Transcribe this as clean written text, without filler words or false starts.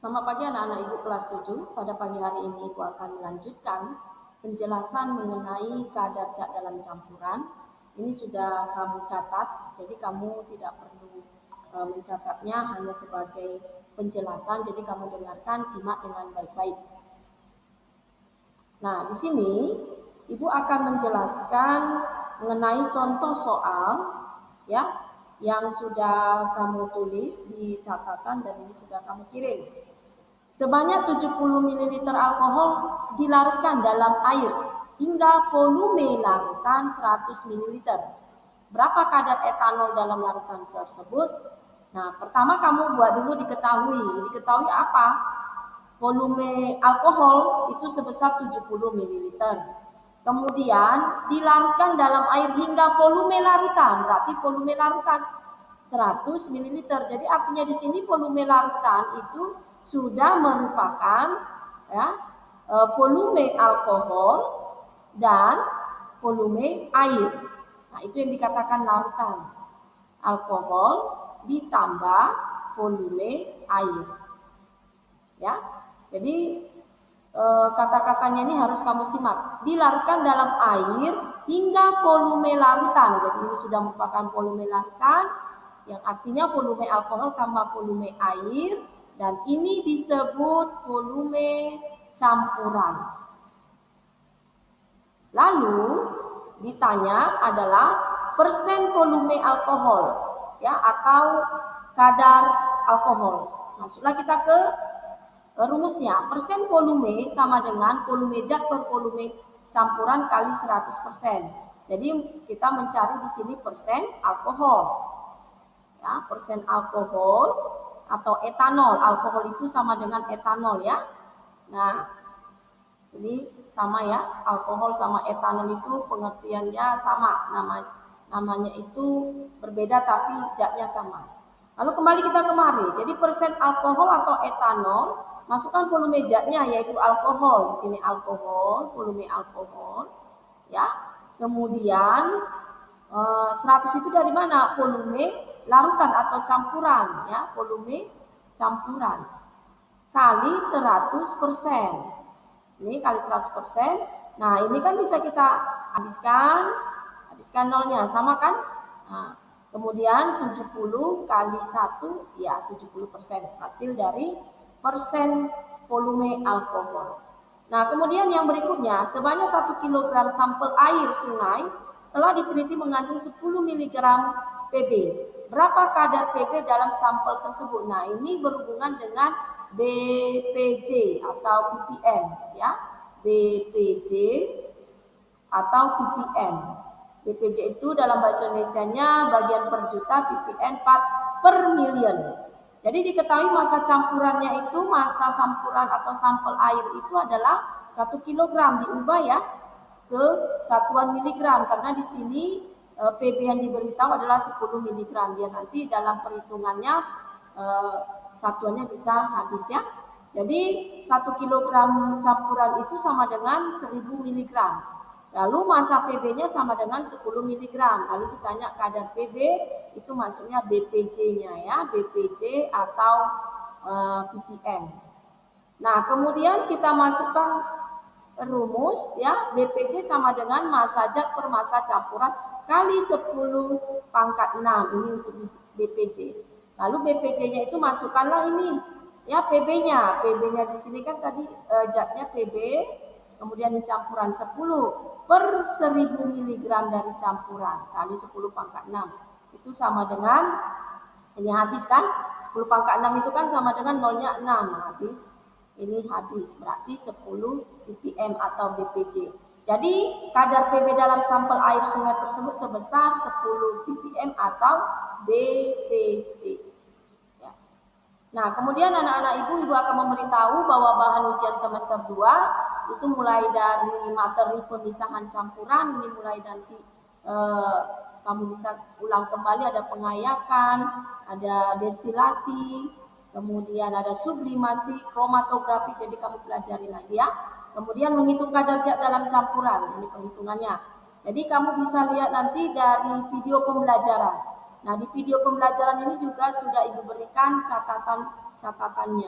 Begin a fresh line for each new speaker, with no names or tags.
Selamat pagi anak-anak Ibu kelas 7. Pada pagi hari ini Ibu akan melanjutkan penjelasan mengenai kadar zat dalam campuran. Ini sudah kamu catat, jadi kamu tidak perlu mencatatnya, hanya sebagai penjelasan. Jadi kamu dengarkan, simak dengan baik-baik. Nah, di sini Ibu akan menjelaskan mengenai contoh soal ya yang sudah kamu tulis di catatan dan ini sudah kamu kirim. Sebanyak 70 ml alkohol dilarutkan dalam air hingga volume larutan 100 ml. Berapa kadar etanol dalam larutan tersebut? Nah, pertama kamu buat dulu diketahui. Diketahui apa? Volume alkohol itu sebesar 70 ml. Kemudian dilarutkan dalam air hingga volume larutan. Berarti volume larutan 100 ml. Jadi artinya di sini volume larutan itu sudah merupakan volume alkohol dan volume air. Nah, itu yang dikatakan larutan. Alkohol ditambah volume air. Ya. Jadi kata-katanya ini harus kamu simak. Dilarutkan dalam air hingga volume larutan. Jadi ini sudah merupakan volume larutan yang artinya volume alkohol tambah volume air, dan ini disebut volume campuran. Lalu ditanya adalah persen volume alkohol ya, atau kadar alkohol. Masuklah kita ke rumusnya. Persen volume sama dengan volume zat per volume campuran kali 100%. Jadi kita mencari di sini persen alkohol. Ya, persen alkohol atau etanol. Alkohol itu sama dengan etanol ya. Nah, ini sama ya. Alkohol sama etanol itu pengertiannya sama. Namanya itu berbeda tapi zatnya sama. Lalu kembali kita kemari. Jadi persen alkohol atau etanol, masukkan volume zatnya yaitu alkohol. Di sini alkohol, volume alkohol ya. Kemudian 100 itu dari mana? Volume larutan atau campuran ya, volume campuran kali 100%. Ini kali 100%. Nah, ini kan bisa kita habiskan nolnya, sama kan? Nah, kemudian 70 kali 1 ya 70%, hasil dari persen volume alkohol. Nah, kemudian yang berikutnya, sebanyak 1 kg sampel air sungai telah diteliti mengandung 10 mg Pb. Berapa kadar Pb dalam sampel tersebut? Nah, ini berhubungan dengan BPJ atau ppm ya. BPJ atau ppm. BPJ itu dalam bahasa Indonesianya bagian per juta, ppm part per million. Jadi diketahui massa campurannya itu, massa campuran atau sampel air itu adalah 1 kg, diubah ya ke satuan miligram, karena di sini Pb yang diberitahu adalah 10 mg, biar nanti dalam perhitungannya satuannya bisa habis ya. Jadi 1 kg campuran itu sama dengan 1000 mg. Lalu massa Pb-nya sama dengan 10 mg. Lalu ditanya kadar Pb, itu maksudnya BPJ-nya ya, BPJ atau ppm. Nah, kemudian kita masukkan rumus ya, BPJ sama dengan massa zat per massa campuran kali 10 pangkat 6. Ini untuk BPJ. Lalu BPJ-nya itu masukkanlah ini ya, PB-nya. PB-nya di sini kan tadi zatnya PB, kemudian campuran 10 per 1000 mg dari campuran kali 10 pangkat 6. Itu sama dengan, ini habis kan, 10 pangkat 6 itu kan sama dengan nolnya 6, habis. Ini habis, berarti 10 ppm atau BPJ. Jadi kadar Pb dalam sampel air sungai tersebut sebesar 10 ppm atau BPJ. Ya. Nah, kemudian anak-anak ibu akan memberitahu bahwa bahan ujian semester 2 itu mulai dari materi pemisahan campuran, ini mulai nanti kamu bisa ulang kembali, ada pengayakan, ada destilasi, kemudian ada sublimasi, kromatografi, jadi kamu pelajari lagi ya. Kemudian menghitung kadar zat dalam campuran, ini perhitungannya. Jadi kamu bisa lihat nanti dari video pembelajaran. Nah, di video pembelajaran ini juga sudah ibu berikan catatannya.